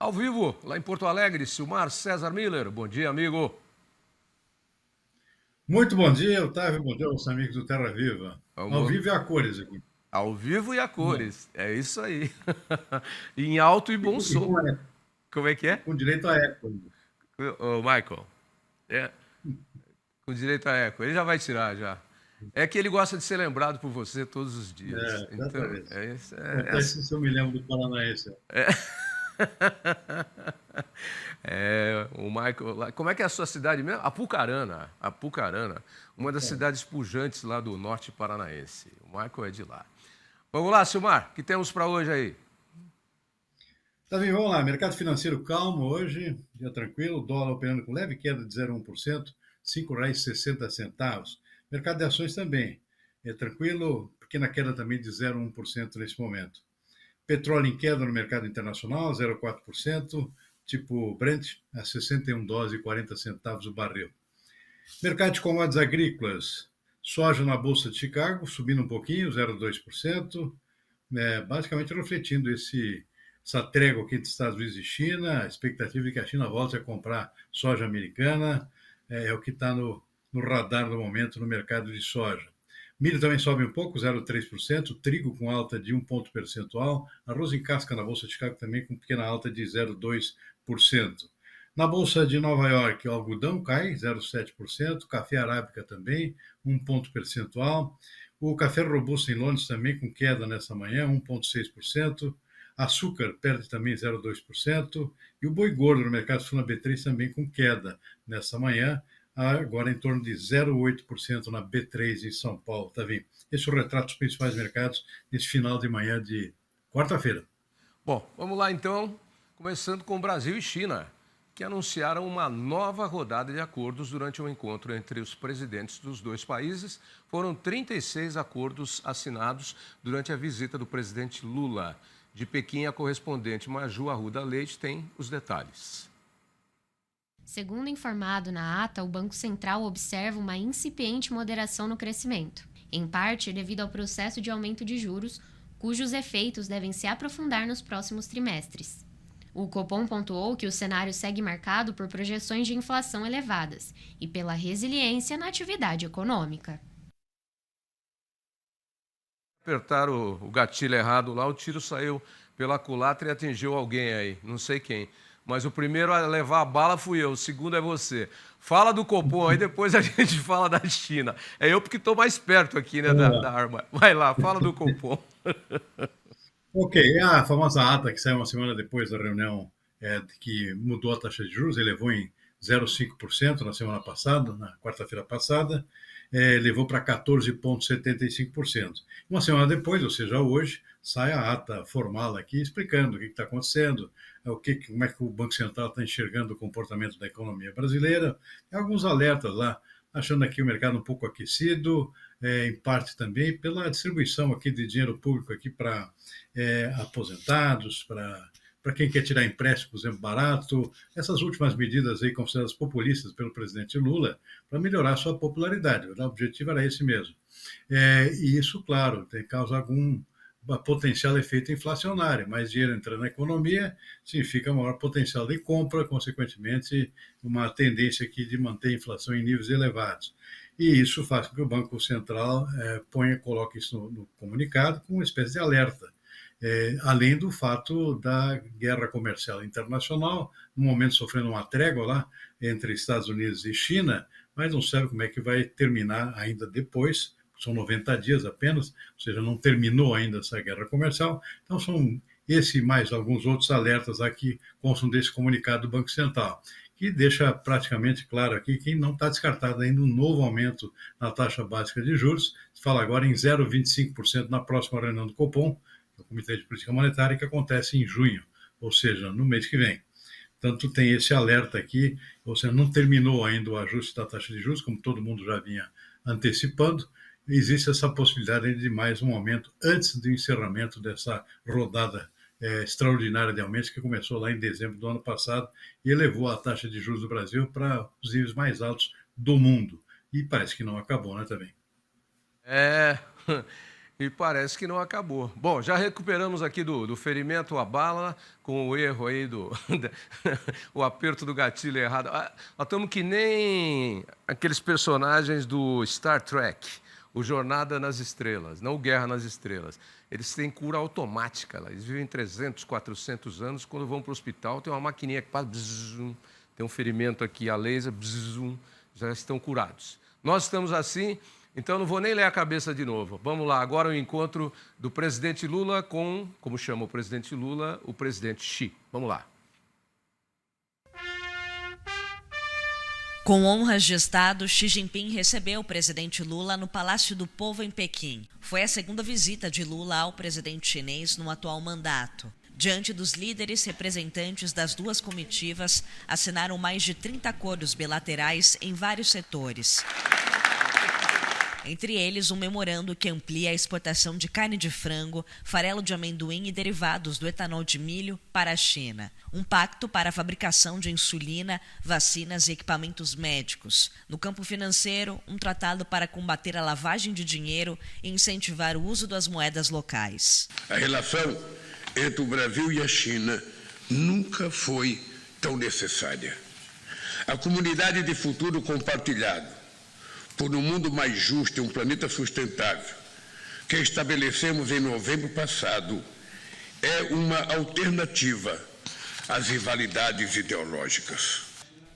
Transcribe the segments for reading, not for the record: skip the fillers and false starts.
Ao vivo, lá em Porto Alegre, Silmar César Miller. Bom dia, amigo. Muito bom dia, Otávio. Bom dia aos amigos do Terra Viva. Ao Vamos vivo e a cores aqui. ao vivo e a Bom, cores. É isso aí. Em alto e e bom com, e som. com, eco, Como é que e é? com direito a eco. Ô, Michael. É, com direito a eco. Ele já vai tirar já. É que ele gosta de ser lembrado por você todos os dias. Certa Então, vez. é isso. Até se eu me lembro do Paranaense. O Michael, como é que é a sua cidade mesmo? Apucarana. Apucarana, uma das Então, cidades pujantes lá do norte paranaense. O Michael é de lá. Vamos lá, Silmar, o que temos para hoje aí? tá bem, vamos lá. Mercado financeiro calmo hoje, dia tranquilo. Dólar operando com leve queda de 0,1%, R$ 5,60. Mercado de ações também. É tranquilo, pequena queda também de 0,1% nesse momento. Petróleo em queda no mercado internacional, 0,4%, tipo Brent, a 61 dólares e 40 centavos o barril. Mercado de commodities agrícolas, soja na Bolsa de Chicago, subindo um pouquinho, 0,2%, basicamente refletindo essa trégua aqui dos Estados Unidos e China, a expectativa de que a China volte a comprar soja americana, é o que está no radar no momento no mercado de soja. Milho também sobe um pouco, 0,3%, trigo com alta de 1 ponto percentual, arroz em casca na Bolsa de Chicago também com pequena alta de 0,2%. Na Bolsa de Nova York, o algodão cai 0,7%, café arábica também, 1 ponto percentual. O café robusto em Londres também com queda nessa manhã, 1,6%. Açúcar perde também 0,2%. E o boi gordo no mercado sul na B3 também com queda nessa manhã, agora em torno de 0,8% na B3 em São Paulo. Tá vendo? Esse é o retrato dos principais mercados nesse final de manhã de quarta-feira. Bom, vamos lá então, começando com Brasil e China, que anunciaram uma nova rodada de acordos durante o encontro entre os presidentes dos dois países. Foram 36 acordos assinados durante a visita do presidente Lula. De Pequim, a correspondente Maju Arruda Leite tem os detalhes. Segundo informado na ata, o Banco Central observa uma incipiente moderação no crescimento, em parte devido ao processo de aumento de juros, cujos efeitos devem se aprofundar nos próximos trimestres. O Copom pontuou que o cenário segue marcado por projeções de inflação elevadas e pela resiliência na atividade econômica. Apertaram o gatilho errado lá, o tiro saiu pela culatra e atingiu alguém aí, não sei quem. Mas o primeiro a levar a bala fui eu, o segundo é você. Fala do Copom, aí depois a gente fala da China. É eu porque estou mais perto aqui, né, da arma. Vai lá, fala do Copom. Ok, a famosa ata que saiu uma semana depois da reunião que mudou a taxa de juros, elevou em 0,5% na semana passada, na quarta-feira passada, levou para 14,75%. Uma semana depois, ou seja, hoje, sai a ata formal aqui explicando o que está acontecendo, como é que o Banco Central está enxergando o comportamento da economia brasileira, alguns alertas lá, achando aqui o mercado um pouco aquecido, em parte também pela distribuição aqui de dinheiro público aqui para aposentados, para quem quer tirar empréstimo, por exemplo, barato, essas últimas medidas aí consideradas populistas pelo presidente Lula, para melhorar sua popularidade. O objetivo era esse mesmo. E isso, claro, tem causa algum potencial efeito inflacionário. Mais dinheiro entrando na economia significa maior potencial de compra, consequentemente, uma tendência aqui de manter a inflação em níveis elevados. E isso faz com que o Banco Central coloque isso no comunicado com uma espécie de alerta. Além do fato da guerra comercial internacional, no momento sofrendo uma trégua lá entre Estados Unidos e China, mas não sabe como é que vai terminar ainda depois, são 90 dias apenas, ou seja, não terminou ainda essa guerra comercial, então são esse e mais alguns outros alertas aqui constam desse comunicado do Banco Central, que deixa praticamente claro aqui que não está descartado ainda um novo aumento na taxa básica de juros, se fala agora em 0,25% na próxima reunião do Copom, do Comitê de Política Monetária, que acontece em junho, ou seja, no mês que vem. Portanto, tem esse alerta aqui, ou seja, não terminou ainda o ajuste da taxa de juros, como todo mundo já vinha antecipando, existe essa possibilidade de mais um aumento antes do encerramento dessa rodada extraordinária de aumentos que começou lá em dezembro do ano passado e elevou a taxa de juros do Brasil para os níveis mais altos do mundo. E parece que não acabou, né, também. É, E parece que não acabou. Bom, já recuperamos aqui do ferimento à bala, com o erro aí o aperto do gatilho errado. Nós estamos que nem aqueles personagens do Star Trek, o Jornada nas Estrelas, não o Guerra nas Estrelas. Eles têm cura automática, eles vivem 300, 400 anos, quando vão para o hospital tem uma maquininha que faz bzzum, tem um ferimento aqui a laser, bzzum, já estão curados. Nós estamos assim. Então, não vou nem ler a cabeça de novo. Vamos lá, agora o encontro do presidente Lula com, como chama o presidente Lula, o presidente Xi. Vamos lá. Com honras de Estado, Xi Jinping recebeu o presidente Lula no Palácio do Povo em Pequim. Foi a segunda visita de Lula ao presidente chinês no atual mandato. Diante dos líderes, representantes das duas comitivas assinaram mais de 30 acordos bilaterais em vários setores. Entre eles, um memorando que amplia a exportação de carne de frango, farelo de amendoim e derivados do etanol de milho para a China. Um pacto para a fabricação de insulina, vacinas e equipamentos médicos. No campo financeiro, um tratado para combater a lavagem de dinheiro e incentivar o uso das moedas locais. A relação entre o Brasil e a China nunca foi tão necessária. A comunidade de futuro compartilhado por um mundo mais justo e um planeta sustentável, que estabelecemos em novembro passado, é uma alternativa às rivalidades ideológicas.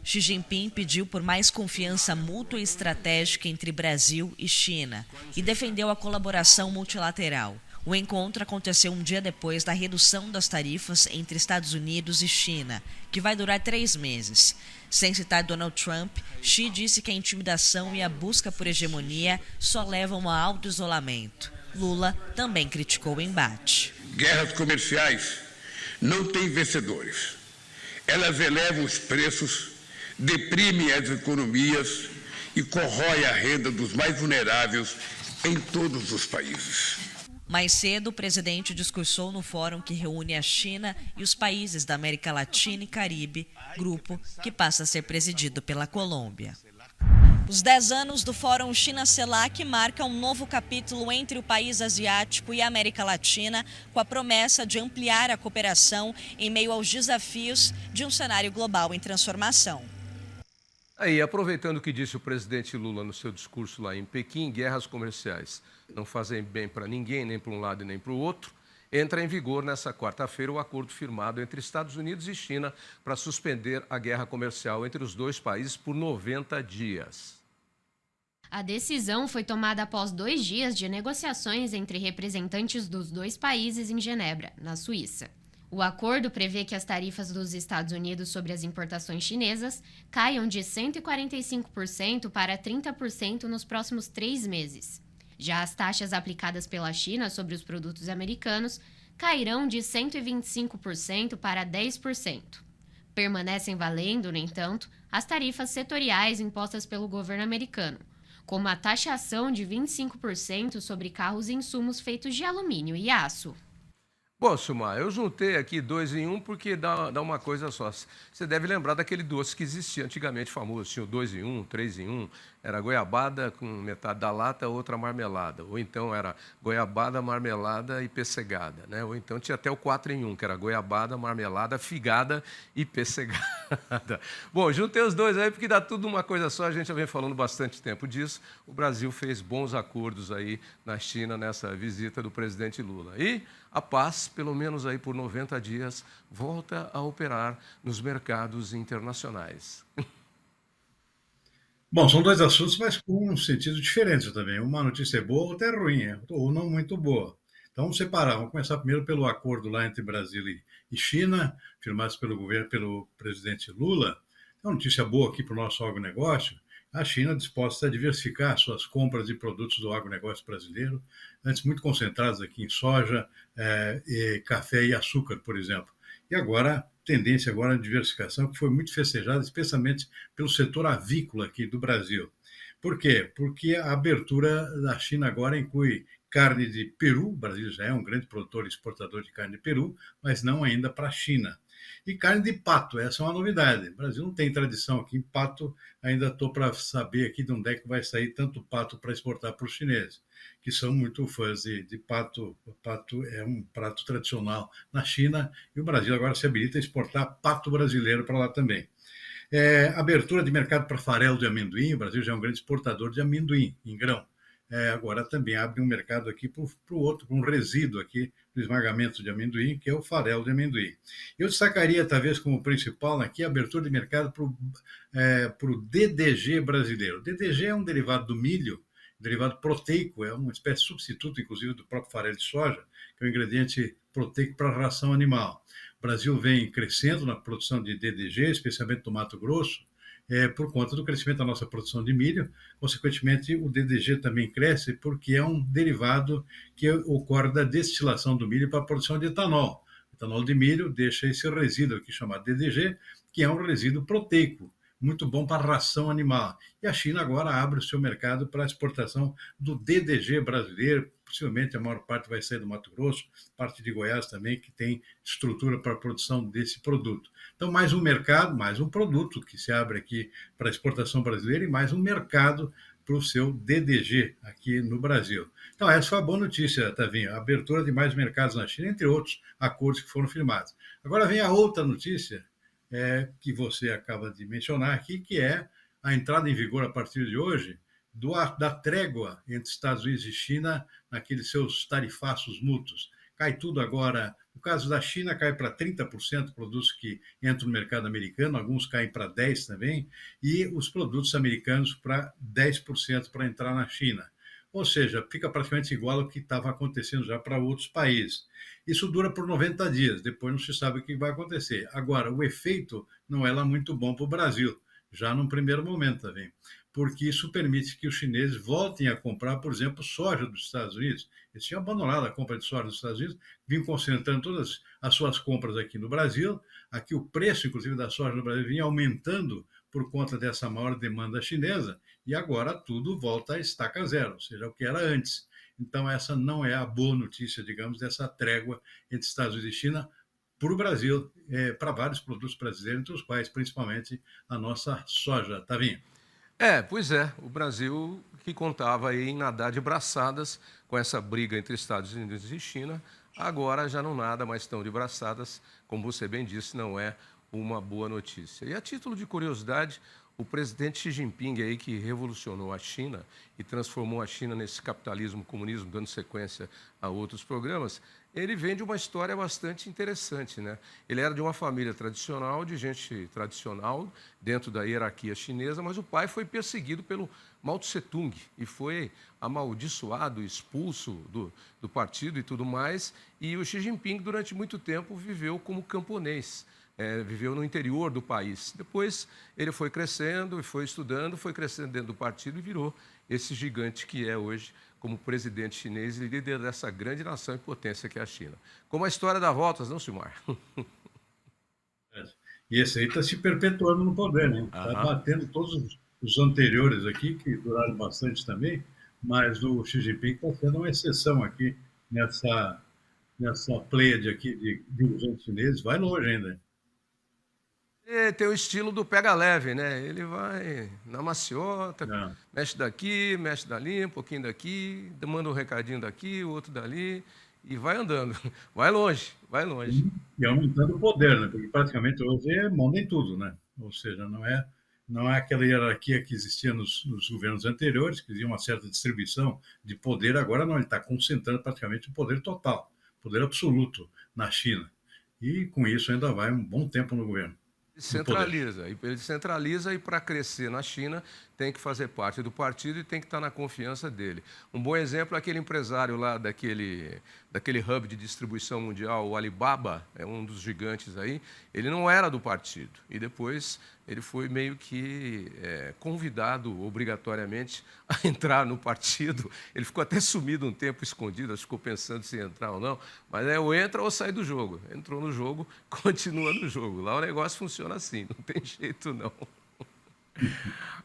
Xi Jinping pediu por mais confiança mútua e estratégica entre Brasil e China e defendeu a colaboração multilateral. O encontro aconteceu um dia depois da redução das tarifas entre Estados Unidos e China, que vai durar 3 meses. Sem citar Donald Trump, Xi disse que a intimidação e a busca por hegemonia só levam a auto-isolamento. Lula também criticou o embate. Guerras comerciais não têm vencedores. Elas elevam os preços, deprimem as economias e corroem a renda dos mais vulneráveis em todos os países. Mais cedo, o presidente discursou no fórum que reúne a China e os países da América Latina e Caribe, grupo que passa a ser presidido pela Colômbia. Os 10 anos do Fórum China-CELAC marcam um novo capítulo entre o país asiático e a América Latina, com a promessa de ampliar a cooperação em meio aos desafios de um cenário global em transformação. Aí, aproveitando o que disse o presidente Lula no seu discurso lá em Pequim, guerras comerciais não fazem bem para ninguém, nem para um lado e nem para o outro, entra em vigor nesta quarta-feira o acordo firmado entre Estados Unidos e China para suspender a guerra comercial entre os dois países por 90 dias. A decisão foi tomada após 2 dias de negociações entre representantes dos dois países em Genebra, na Suíça. O acordo prevê que as tarifas dos Estados Unidos sobre as importações chinesas caiam de 145% para 30% nos próximos 3 meses. Já as taxas aplicadas pela China sobre os produtos americanos cairão de 125% para 10%. Permanecem valendo, no entanto, as tarifas setoriais impostas pelo governo americano, como a taxação de 25% sobre carros e insumos feitos de alumínio e aço. Bom, Sumar, eu juntei aqui 2 em 1 porque dá uma coisa só. Você deve lembrar daquele doce que existia antigamente famoso, tinha o 2 em 1, 3 em 1, era goiabada com metade da lata, outra marmelada. Ou então era goiabada, marmelada e pessegada, né? Ou então tinha até o 4 em 1, que era goiabada, marmelada, figada e pessegada. Bom, juntei os dois aí porque dá tudo uma coisa só, a gente já vem falando bastante tempo disso. O Brasil fez bons acordos aí na China nessa visita do presidente Lula. E a paz, pelo menos aí por 90 dias, volta a operar nos mercados internacionais. Bom, são 2 assuntos, mas com um sentido diferente também. Uma notícia é boa, outra é ruim, ou não muito boa. Então vamos separar. Vamos começar primeiro pelo acordo lá entre Brasil e China, firmados pelo governo, pelo presidente Lula. É uma notícia boa aqui para o nosso agronegócio. A China disposta a diversificar suas compras de produtos do agronegócio brasileiro, antes muito concentrados aqui em soja, café e açúcar, por exemplo. E agora, tendência agora de diversificação que foi muito festejada, especialmente pelo setor avícola aqui do Brasil. Por quê? Porque a abertura da China agora inclui carne de Peru. O Brasil já é um grande produtor e exportador de carne de Peru, mas não ainda para a China. E carne de pato, essa é uma novidade. O Brasil não tem tradição aqui em pato, ainda estou para saber aqui de onde é que vai sair tanto pato para exportar para os chineses, que são muito fãs de pato. O pato é um prato tradicional na China e o Brasil agora se habilita a exportar pato brasileiro para lá também. Abertura de mercado para farelo de amendoim. O Brasil já é um grande exportador de amendoim em grão. Agora também abre um mercado aqui para o outro, para um resíduo aqui do esmagamento de amendoim, que é o farelo de amendoim. Eu destacaria, talvez, como principal aqui, a abertura de mercado para o DDG brasileiro. O DDG é um derivado do milho, derivado proteico, é uma espécie de substituto, inclusive, do próprio farelo de soja, que é um ingrediente proteico para a ração animal. O Brasil vem crescendo na produção de DDG, especialmente no Mato Grosso, por conta do crescimento da nossa produção de milho. Consequentemente, o DDG também cresce porque é um derivado que ocorre da destilação do milho para a produção de etanol. O etanol de milho deixa esse resíduo aqui chamado DDG, que é um resíduo proteico, muito bom para a ração animal. E a China agora abre o seu mercado para a exportação do DDG brasileiro. Possivelmente a maior parte vai sair do Mato Grosso, parte de Goiás também, que tem estrutura para a produção desse produto. Então, mais um mercado, mais um produto que se abre aqui para a exportação brasileira e mais um mercado para o seu DDG aqui no Brasil. Então, essa foi a boa notícia, Tavinho, a abertura de mais mercados na China, entre outros acordos que foram firmados. Agora vem a outra notícia, que você acaba de mencionar aqui, que é a entrada em vigor a partir de hoje da trégua entre Estados Unidos e China naqueles seus tarifaços mútuos. Cai tudo agora. No caso da China, cai para 30% produtos que entram no mercado americano, alguns caem para 10% também, e os produtos americanos para 10% para entrar na China. Ou seja, fica praticamente igual ao que estava acontecendo já para outros países. Isso dura por 90 dias, depois não se sabe o que vai acontecer. Agora, o efeito não é lá muito bom para o Brasil, já num primeiro momento também, porque isso permite que os chineses voltem a comprar, por exemplo, soja dos Estados Unidos. Eles tinham abandonado a compra de soja dos Estados Unidos, vinham concentrando todas as suas compras aqui no Brasil. Aqui o preço, inclusive, da soja no Brasil vinha aumentando por conta dessa maior demanda chinesa, e agora tudo volta a estaca zero, ou seja, o que era antes. Então, essa não é a boa notícia, digamos, dessa trégua entre Estados Unidos e China para o Brasil, para vários produtos brasileiros, entre os quais, principalmente, a nossa soja. Tavinho? Pois é, o Brasil que contava aí em nadar de braçadas com essa briga entre Estados Unidos e China, agora já não nada mais tão de braçadas, como você bem disse, não é uma boa notícia. E a título de curiosidade, o presidente Xi Jinping aí que revolucionou a China e transformou a China nesse capitalismo, comunismo, dando sequência a outros programas, ele vem de uma história bastante interessante, né? Ele era de uma família tradicional, de gente tradicional, dentro da hierarquia chinesa, mas o pai foi perseguido pelo Mao Tse-tung e foi amaldiçoado, expulso do partido e tudo mais. E o Xi Jinping, durante muito tempo, viveu como camponês. Viveu no interior do país. Depois ele foi crescendo e foi estudando, foi crescendo dentro do partido e virou esse gigante que é hoje como presidente chinês e líder dessa grande nação e potência que é a China. Como a história dá voltas, não, Silmar? E esse aí está se perpetuando no poder, né? Está batendo todos os anteriores aqui, que duraram bastante também, mas o Xi Jinping está sendo uma exceção aqui nessa pleiade aqui de dirigentes chineses. Vai longe ainda. Tem o estilo do pega leve, né? Ele vai na maciota, mexe daqui, mexe dali, um pouquinho daqui, manda um recadinho daqui, o outro dali, e vai andando. Vai longe, vai longe. E aumentando o poder, né? Porque praticamente hoje manda em tudo, né? Ou seja, não é aquela hierarquia que existia nos governos anteriores, que havia uma certa distribuição de poder. Agora não, ele está concentrando praticamente o poder total, poder absoluto na China. E com isso ainda vai um bom tempo no governo. Ele centraliza e para crescer na China tem que fazer parte do partido e tem que estar na confiança dele. Um bom exemplo é aquele empresário lá daquele hub de distribuição mundial, o Alibaba, é um dos gigantes aí, ele não era do partido e depois ele foi meio que convidado obrigatoriamente a entrar no partido. Ele ficou até sumido um tempo, escondido, ficou pensando se entrar ou não, mas ou entra ou sai do jogo. Entrou no jogo, continua no jogo. Lá o negócio funciona assim, não tem jeito não.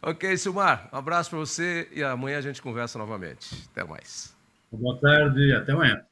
Ok, Silmar, um abraço para você e amanhã a gente conversa novamente. Até mais. Boa tarde e até amanhã.